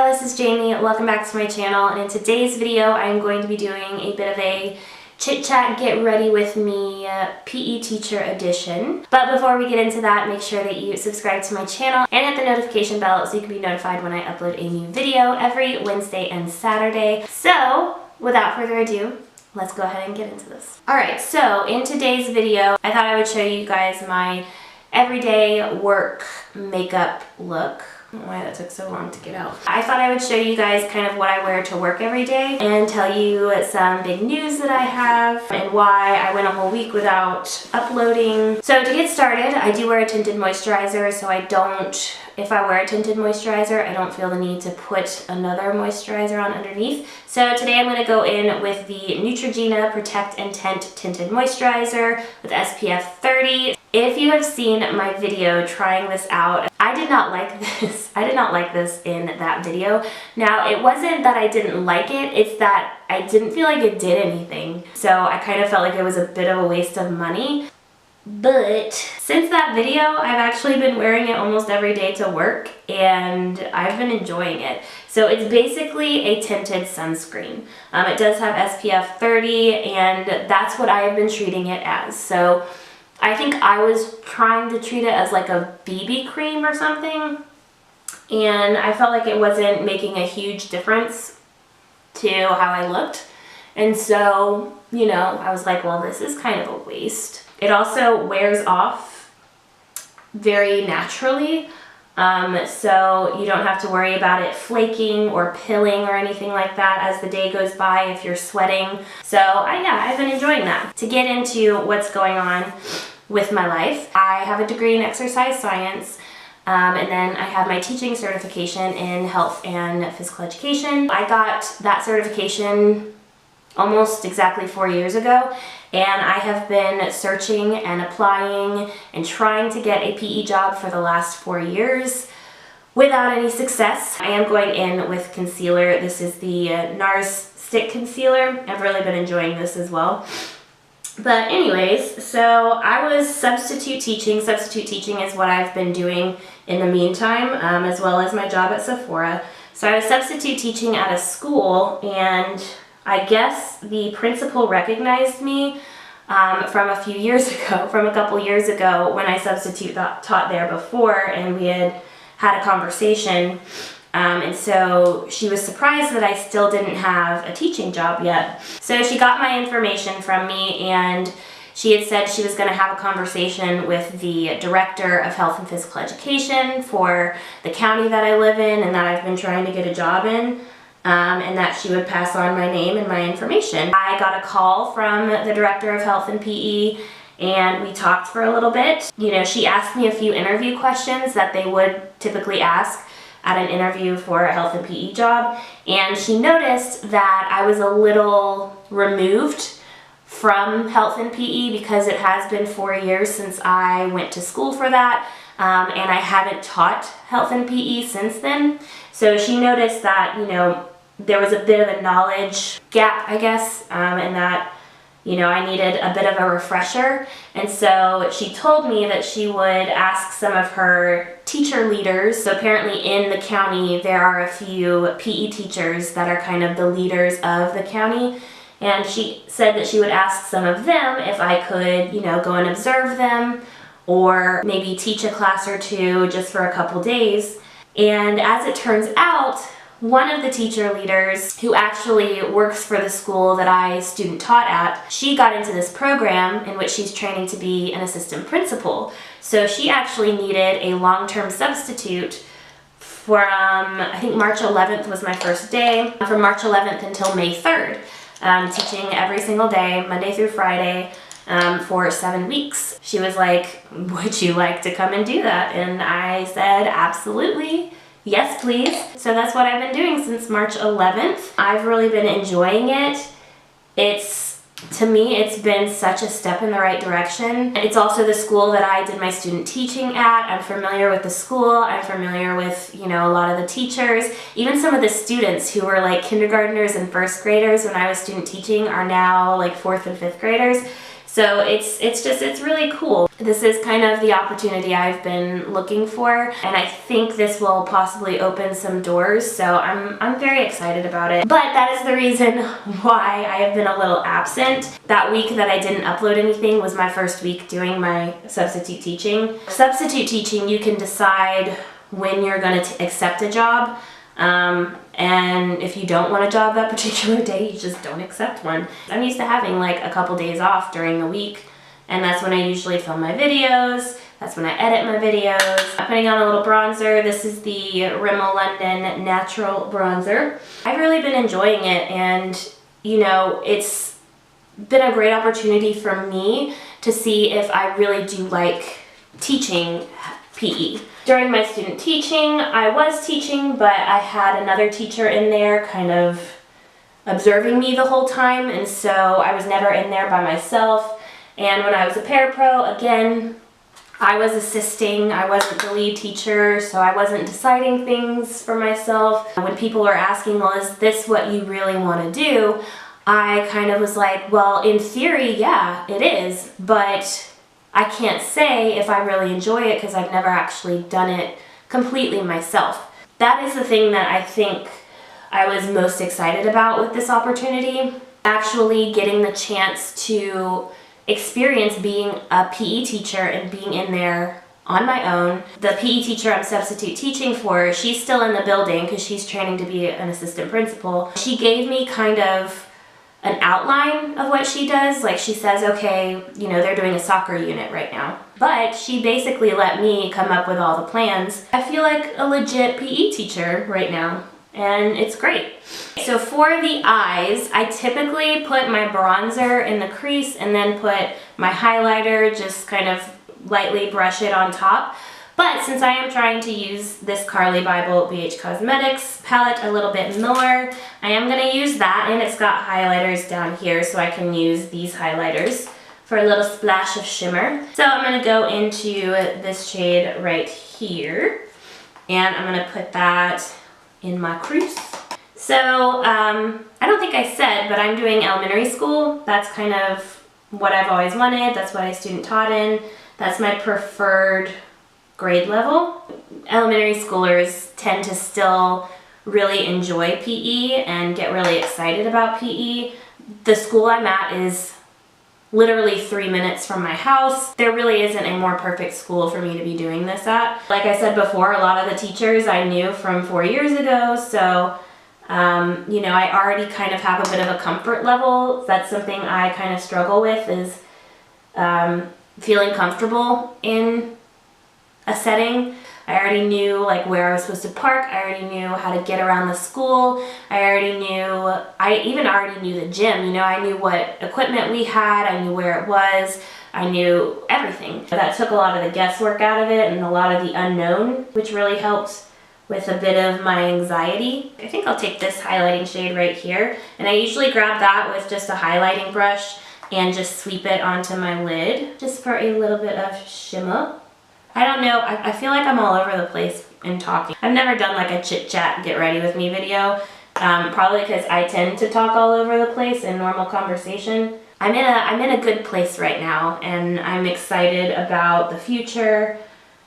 girl, this is Jamie. Welcome back to my channel, and in today's video I'm going to be doing a bit of a chit chat get ready with me PE teacher edition. But before we get into that, make sure that you subscribe to my channel and hit the notification bell so you can be notified when I upload a new video every Wednesday and Saturday. So without further ado, let's go ahead and get into this. Alright, so in today's video I thought I would show you guys my everyday work makeup look. I don't know why that took so long to get out. I thought I would show you guys kind of what I wear to work every day and tell you some big news that I have and why I went a whole week without uploading. So to get started, I do wear a tinted moisturizer, so if I wear a tinted moisturizer, I don't feel the need to put another moisturizer on underneath. So today I'm going to go in with the Neutrogena Protect and Tint Tinted Moisturizer with SPF 30. If you have seen my video trying this out, I did not like this. I did not like this in that video. Now, it wasn't that I didn't like it, it's that I didn't feel like it did anything. So I kind of felt like it was a bit of a waste of money. But since that video, I've actually been wearing it almost every day to work, and I've been enjoying it. So it's basically a tinted sunscreen. It does have SPF 30, and that's what I have been treating it as. So I think I was trying to treat it as like a BB cream or something, and I felt like it wasn't making a huge difference to how I looked. And so, you know, I was like, well, this is kind of a waste. It also wears off very naturally, so you don't have to worry about it flaking or pilling or anything like that as the day goes by if you're sweating. So yeah, I've been enjoying that. To get into what's going on with my life, I have a degree in exercise science, and then I have my teaching certification in health and physical education. I got that certification almost exactly 4 years ago, and I have been searching and applying and trying to get a PE job for the last 4 years without any success. I am going in with concealer. This is the Nars stick concealer. I've really been enjoying this as well. But anyways, so I was substitute teaching. Substitute teaching is what I've been doing in the meantime, as well as my job at Sephora. So I was substitute teaching at a school, and I guess the principal recognized me from a few years ago, from a couple years ago when I substitute taught there before, and we had a conversation. And so she was surprised that I still didn't have a teaching job yet. So she got my information from me, and she had said she was going to have a conversation with the director of health and physical education for the county that I live in and that I've been trying to get a job in. And that she would pass on my name and my information. I got a call from the director of health and PE, and we talked for a little bit. You know, she asked me a few interview questions that they would typically ask at an interview for a health and PE job, and she noticed that I was a little removed from health and PE because it has been 4 years since I went to school for that, and I haven't taught health and PE since then. So she noticed that, you know, there was a bit of a knowledge gap, I guess, and that, you know, I needed a bit of a refresher. And so she told me that she would ask some of her teacher leaders. So apparently in the county there are a few PE teachers that are kind of the leaders of the county. And she said that she would ask some of them if I could, you know, go and observe them or maybe teach a class or two just for a couple days. And as it turns out, one of the teacher leaders who actually works for the school that I student taught at, she got into this program in which she's training to be an assistant principal. So she actually needed a long-term substitute from, I think March 11th was my first day, from March 11th until May 3rd, teaching every single day, Monday through Friday, for 7 weeks. She was like, would you like to come and do that? And I said, absolutely. Yes, please. So that's what I've been doing since March 11th. I've really been enjoying it. To me, it's been such a step in the right direction. It's also the school that I did my student teaching at. I'm familiar with the school. I'm familiar with, you know, a lot of the teachers. Even some of the students who were like kindergartners and first graders when I was student teaching are now like 4th and 5th graders. So it's really cool. This is kind of the opportunity I've been looking for, and I think this will possibly open some doors, so I'm very excited about it. But that is the reason why I have been a little absent. That week that I didn't upload anything was my first week doing my substitute teaching. Substitute teaching, you can decide when you're going to accept a job. And if you don't want a job that particular day, you just don't accept one. I'm used to having like a couple days off during the week, and that's when I usually film my videos. That's when I edit my videos. I'm putting on a little bronzer. This is the Rimmel London Natural Bronzer. I've really been enjoying it, and you know, it's been a great opportunity for me to see if I really do like teaching PE. During my student teaching, I was teaching, but I had another teacher in there kind of observing me the whole time, and so I was never in there by myself. And when I was a parapro, again, I was assisting. I wasn't the lead teacher, so I wasn't deciding things for myself. When people were asking, well, is this what you really want to do? I kind of was like, well, in theory, yeah, it is, but I can't say if I really enjoy it because I've never actually done it completely myself. That is the thing that I think I was most excited about with this opportunity. Actually getting the chance to experience being a PE teacher and being in there on my own. The PE teacher I'm substitute teaching for, she's still in the building because she's training to be an assistant principal. She gave me kind of an outline of what she does. Like, she says, okay, you know, they're doing a soccer unit right now. But she basically let me come up with all the plans. I feel like a legit PE teacher right now, and it's great. So for the eyes, I typically put my bronzer in the crease and then put my highlighter, just kind of lightly brush it on top. But since I am trying to use this Carli Bybel BH Cosmetics palette a little bit more, I am going to use that, and it's got highlighters down here, so I can use these highlighters for a little splash of shimmer. So I'm going to go into this shade right here, and I'm going to put that in my crease. So I don't think I said, but I'm doing elementary school. That's kind of what I've always wanted. That's what I student taught in. That's my preferred grade level. Elementary schoolers tend to still really enjoy PE and get really excited about PE. The school I'm at is literally 3 minutes from my house. There really isn't a more perfect school for me to be doing this at. Like I said before, a lot of the teachers I knew from 4 years ago, so you know, I already kind of have a bit of a comfort level. That's something I kind of struggle with, is feeling comfortable in a setting. I already knew like where I was supposed to park. I already knew how to get around the school. I even already knew the gym. You know, I knew what equipment we had. I knew where it was. I knew everything. That took a lot of the guesswork out of it and a lot of the unknown, which really helped with a bit of my anxiety. I think I'll take this highlighting shade right here, and I usually grab that with just a highlighting brush and just sweep it onto my lid just for a little bit of shimmer. I don't know, I feel like I'm all over the place in talking. I've never done like a chit chat get ready with me video, probably because I tend to talk all over the place in normal conversation. I'm in a good place right now, and I'm excited about the future.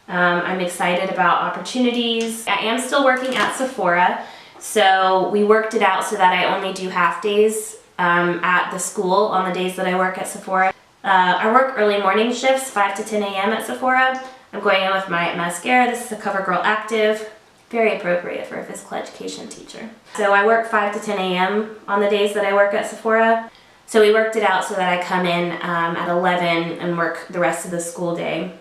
I'm excited about opportunities. I am still working at Sephora, so we worked it out so that I only do half days at the school on the days that I work at Sephora. I work early morning shifts, 5 to 10 a.m. at Sephora. I'm going in with my mascara. This is a Covergirl Active. Very appropriate for a physical education teacher. So I work 5 to 10 a.m. on the days that I work at Sephora. So we worked it out so that I come in at 11 and work the rest of the school day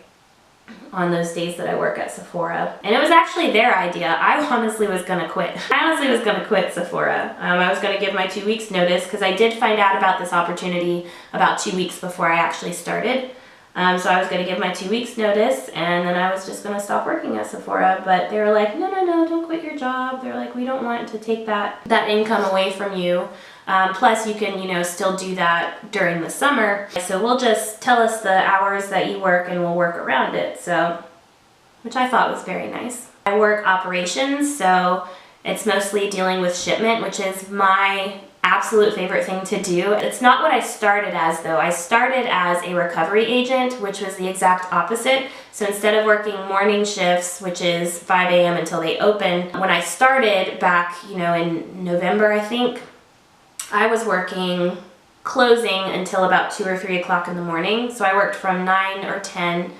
on those days that I work at Sephora. And it was actually their idea. I honestly was gonna quit. I honestly was gonna quit Sephora. I was gonna give my 2 weeks notice because I did find out about this opportunity about 2 weeks before I actually started. So I was gonna give my 2 weeks notice, and then I was just gonna stop working at Sephora, but they were like, no, don't quit your job. They're like, we don't want to take that income away from you. Plus you can, you know, still do that during the summer. So we'll just tell us the hours that you work and we'll work around it. So, which I thought was very nice. I work operations, so it's mostly dealing with shipment, which is my absolute favorite thing to do. It's not what I started as though. I started as a recovery agent, which was the exact opposite. So instead of working morning shifts, which is 5 a.m. until they open, when I started back, you know, in November, I think, I was working closing until about 2 or 3 o'clock in the morning. So I worked from 9 or 10,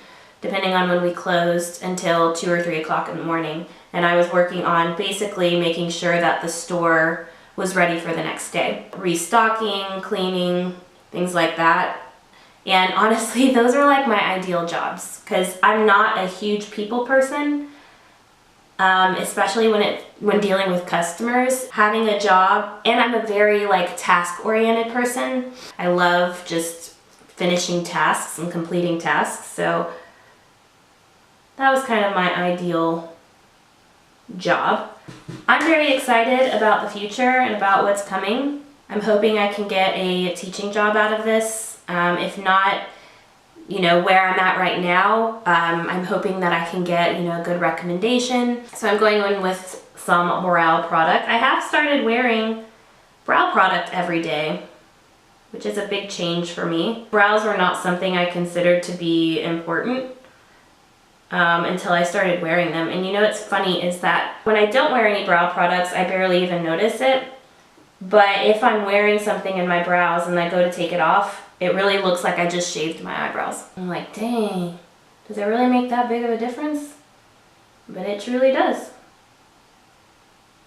depending on when we closed, until 2 or 3 o'clock in the morning. And I was working on basically making sure that the store was ready for the next day. Restocking, cleaning, things like that. And honestly, those are like my ideal jobs because I'm not a huge people person, especially when dealing with customers. Having a job, and I'm a very like task-oriented person. I love just finishing tasks and completing tasks. So that was kind of my ideal job. I'm very excited about the future and about what's coming. I'm hoping I can get a teaching job out of this. If not, you know, where I'm at right now, I'm hoping that I can get, you know, a good recommendation. So I'm going in with some brow product. I have started wearing brow product every day, which is a big change for me. Brows were not something I considered to be important until I started wearing them. And you know what's funny is that when I don't wear any brow products, I barely even notice it. But if I'm wearing something in my brows and I go to take it off, it really looks like I just shaved my eyebrows. I'm like, dang, does it really make that big of a difference? But it truly does.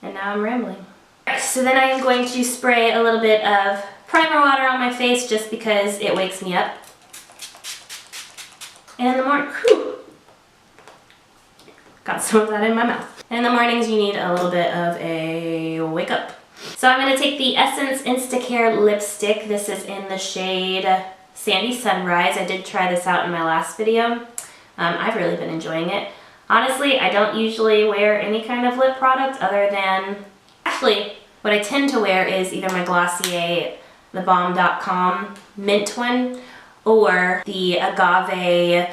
And now I'm rambling. Alright, so then I am going to spray a little bit of primer water on my face just because it wakes me up. And in the morning, whew, got some of that in my mouth. And in the mornings you need a little bit of a wake up. So I'm going to take the Essence Insta-Care lipstick. This is in the shade Sandy Sunrise. I did try this out in my last video. I've really been enjoying it. Honestly, I don't usually wear any kind of lip product other than, actually, what I tend to wear is either my Glossier, the Balm.com mint one, or the Agave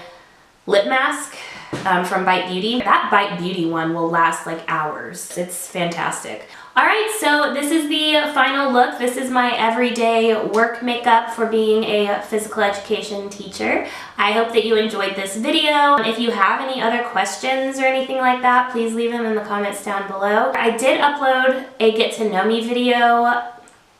lip mask from Bite Beauty. That Bite Beauty one will last like hours. It's fantastic. Alright, so this is the final look. This is my everyday work makeup for being a physical education teacher. I hope that you enjoyed this video. If you have any other questions or anything like that, please leave them in the comments down below. I did upload a get to know me video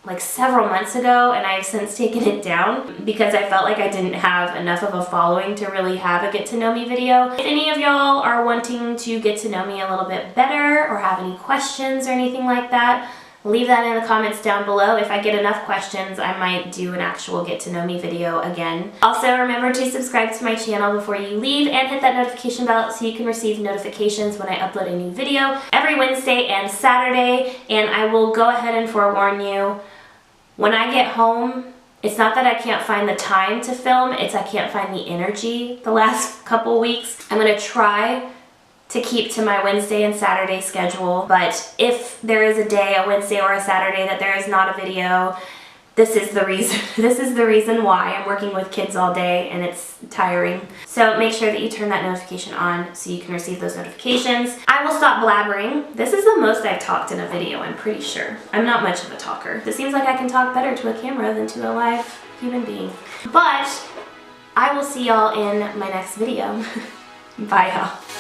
like several months ago, and I've since taken it down because I felt like I didn't have enough of a following to really have a get to know me video. If any of y'all are wanting to get to know me a little bit better or have any questions or anything like that, leave that in the comments down below. If I get enough questions, I might do an actual get to know me video again. Also, remember to subscribe to my channel before you leave and hit that notification bell so you can receive notifications when I upload a new video every Wednesday and Saturday. And I will go ahead and forewarn you, when I get home, it's not that I can't find the time to film, it's I can't find the energy the last couple weeks. I'm going to try to keep to my Wednesday and Saturday schedule, but if there is a day, a Wednesday or a Saturday, that there is not a video, this is the reason. This is the reason why. I'm working with kids all day and it's tiring. So make sure that you turn that notification on so you can receive those notifications. I will stop blabbering. This is the most I've talked in a video, I'm pretty sure. I'm not much of a talker. It seems like I can talk better to a camera than to a live human being. But I will see y'all in my next video. Bye y'all.